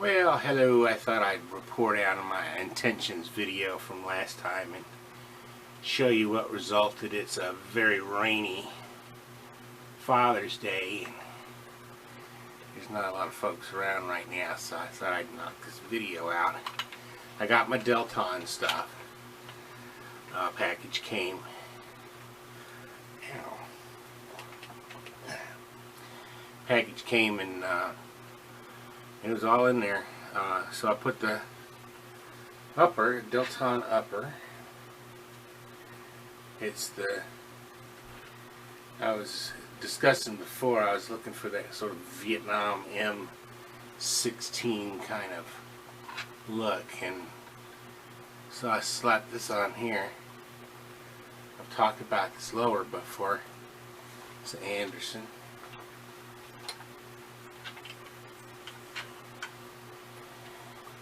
Well, hello. I thought I'd report out on my intentions video from last time and show you what resulted. It's a very rainy Father's Day. There's not a lot of folks around right now, so I thought I'd knock this video out. I got my Delton stuff. Package came. Package came and it was all in there. So I put the upper, Delton upper. It's the, I was discussing before, I was looking for that sort of Vietnam M-16 kind of look, and so I slapped this on here. I've talked about this lower before. It's an Anderson.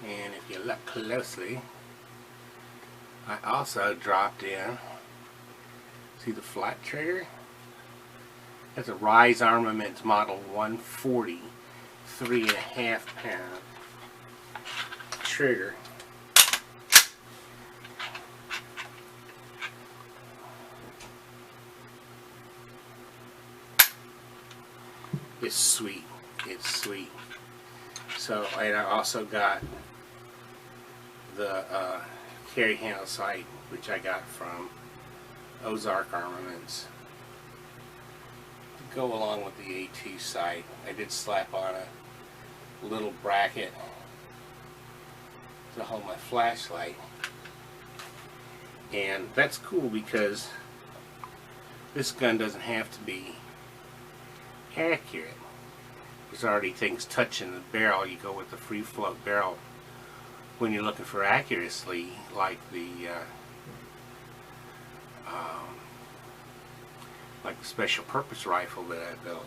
And if you look closely, I also dropped in, see the flat trigger? That's a Rise Armaments Model 140, 3.5 pound trigger. It's sweet. It's sweet. So, and I also got the carry handle sight, which I got from Ozark Armaments, to go along with the AT sight. I did slap on a little bracket to hold my flashlight, and that's cool because this gun doesn't have to be accurate. There's already things touching the barrel. You go with the free float barrel when you're looking for accuracy, like the special purpose rifle that I built.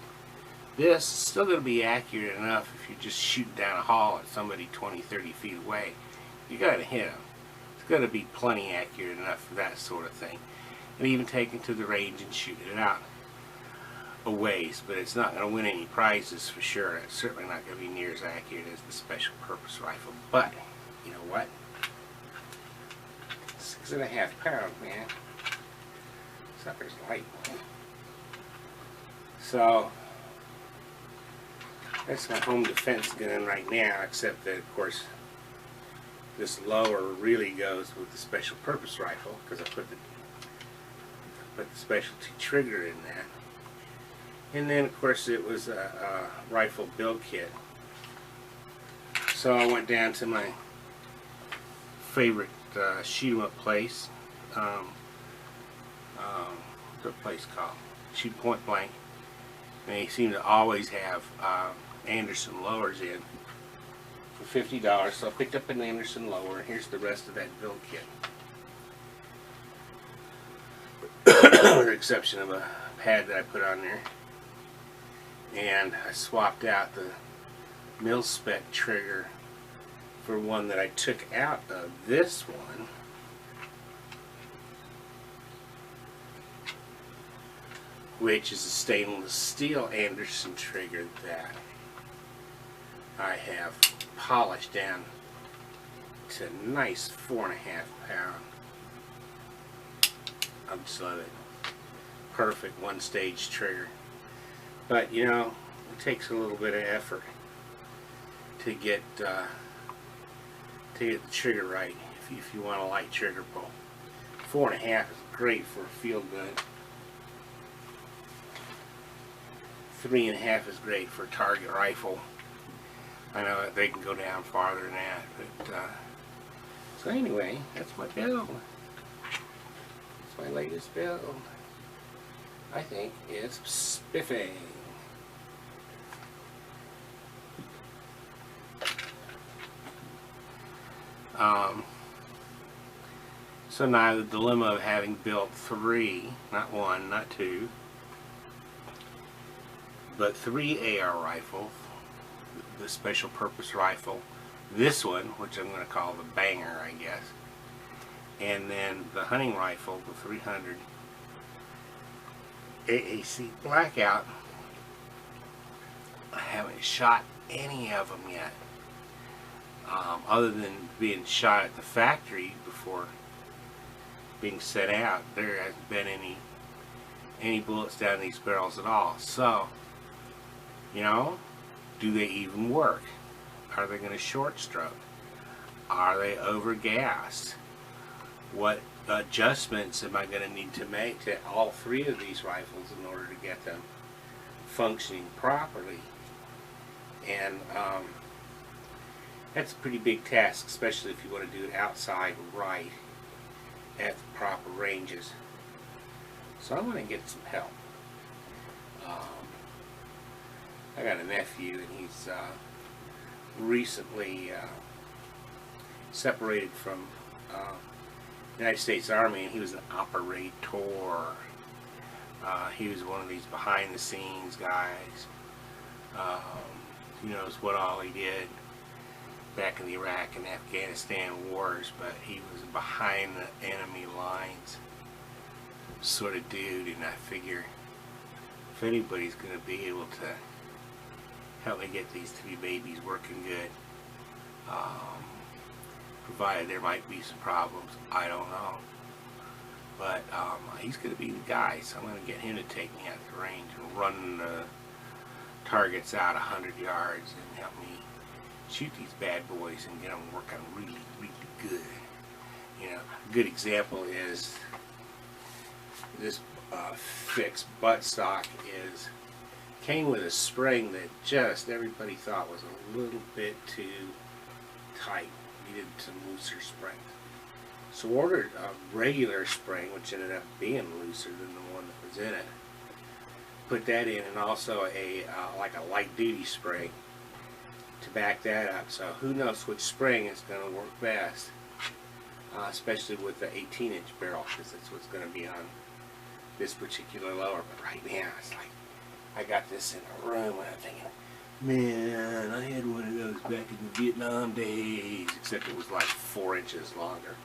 This is still going to be accurate enough if you just shoot down a hall at somebody 20-30 feet away. You got to hit them. It's going to be plenty accurate enough for that sort of thing, and even take it to the range and shoot it out a ways. But it's not going to win any prizes for sure. It's certainly not going to be near as accurate as the special purpose rifle. But you know what? 6.5 pounds, man. Sucker's light. So that's my home defense gun right now, except that of course this lower really goes with the special purpose rifle because I put the specialty trigger in that. And then of course it was a rifle build kit. So I went down to my favorite shoot 'em up place. What's the place called? Shoot Point Blank. And they seem to always have Anderson lowers in for $50. So I picked up an Anderson lower, and here's the rest of that build kit. With the exception of a pad that I put on there. And I swapped out the mil-spec trigger for one that I took out of this one, which is a stainless steel Anderson trigger that I have polished down to a nice 4.5 pound. I just love it. Perfect one-stage trigger. But you know, it takes a little bit of effort to get the trigger right if you want a light trigger pull. 4.5 is great for a field gun. 3.5 is great for a target rifle. I know that they can go down farther than that, but so anyway, that's my build. It's my latest build. I think it's spiffy. So now the dilemma of having built 3, not 1, not 2, but 3 AR rifles, the special purpose rifle, this one, which I'm going to call the banger, I guess, and then the hunting rifle, the 300 AAC Blackout. I haven't shot any of them yet. Other than being shot at the factory before being set out, there hasn't been any bullets down these barrels at all. So, you know, do they even work? Are they going to short stroke? Are they over-gassed? What adjustments am I going to need to make to all three of these rifles in order to get them functioning properly? And that's a pretty big task, especially if you want to do it outside right at the proper ranges. So I'm going to get some help. I got a nephew, and he's recently separated from United States Army, and he was an operator. He was one of these behind the scenes guys. Who knows what all he did back in the Iraq and Afghanistan wars, but he was behind the enemy lines sort of dude, and I figure if anybody's going to be able to help me get these three babies working good, provided there might be some problems, I don't know, but he's going to be the guy, so I'm going to get him to take me out to the range and run the targets out 100 yards and help me shoot these bad boys and get them working really, really good. You know, a good example is this fixed buttstock came with a spring that just everybody thought was a little bit too tight. Needed some looser springs. So ordered a regular spring, which ended up being looser than the one that was in it. Put that in, and also a like a light duty spring to back that up. So who knows which spring is going to work best, especially with the 18-inch barrel, because that's what's going to be on this particular lower. But right now, it's like I got this in a room, and I'm thinking, man, I had one of those back in the Vietnam days, except it was like 4 inches longer.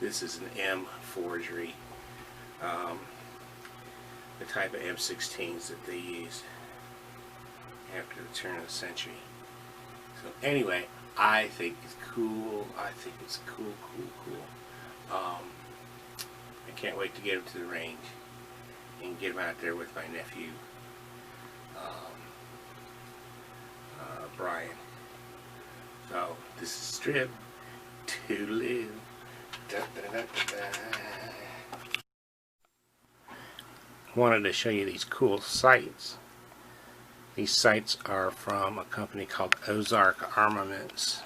This is an M-4gery, the type of M16s that they used after the turn of the century. So anyway, I think it's cool. I think it's cool. I can't wait to get him to the range and get him out there with my nephew, Brian. So this is Strip. Toodaloo. Da, da, da, da, da. Wanted to show you these cool sights. These sights are from a company called Ozark Armaments.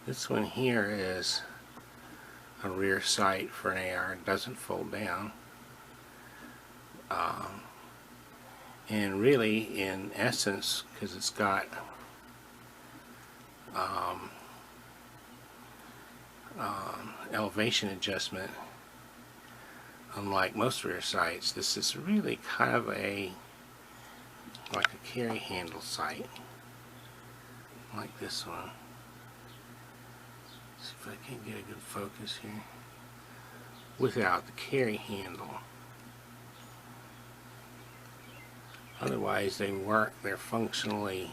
This one here is a rear sight for an AR. It doesn't fold down. And really, in essence, because it's got elevation adjustment, unlike most rear sights, this is really kind of like a carry handle sight, like this one. See if I can get a good focus here without the carry handle. Otherwise they work, they're functionally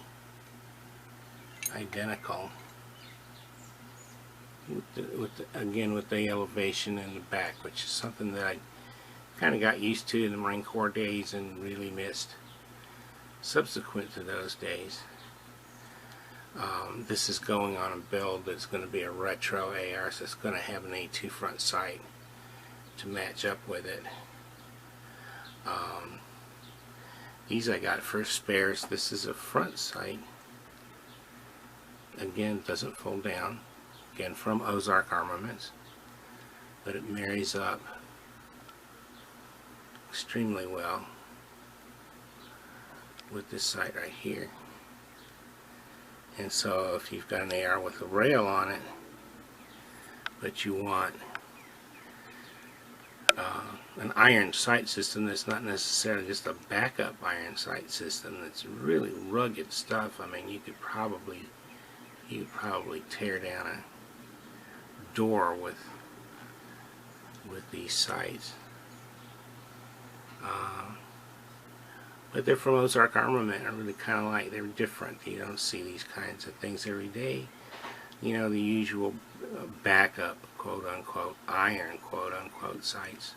identical again with the elevation in the back, which is something that I kind of got used to in the Marine Corps days and really missed subsequent to those days. This is going on a build that's going to be a retro AR, so it's going to have an A2 front sight to match up with it. These I got for spares. This is a front sight. Again, doesn't fold down. Again, from Ozark Armaments, but it marries up extremely well with this sight right here. And so if you've got an AR with a rail on it, but you want an iron sight system that's not necessarily just a backup iron sight system, that's really rugged stuff. I mean, you could probably tear down a door with these sights. But they're from Ozark Armament. I really kind of like, they're different. You don't see these kinds of things every day. You know, the usual backup, quote unquote, iron, quote unquote, sights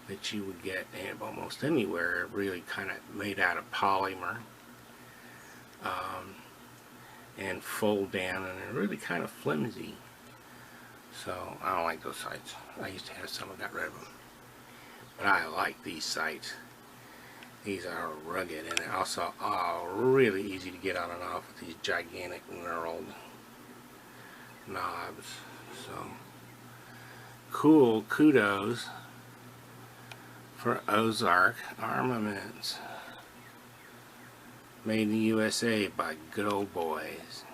that you would get almost anywhere, really kind of made out of polymer, and fold down, and they're really kind of flimsy. So I don't like those sights. I used to have some, I got rid of them. But I like these sights. These are rugged and also really easy to get on and off with these gigantic knurled knobs. So cool. Kudos for Ozark Armaments. Made in the USA by good old boys.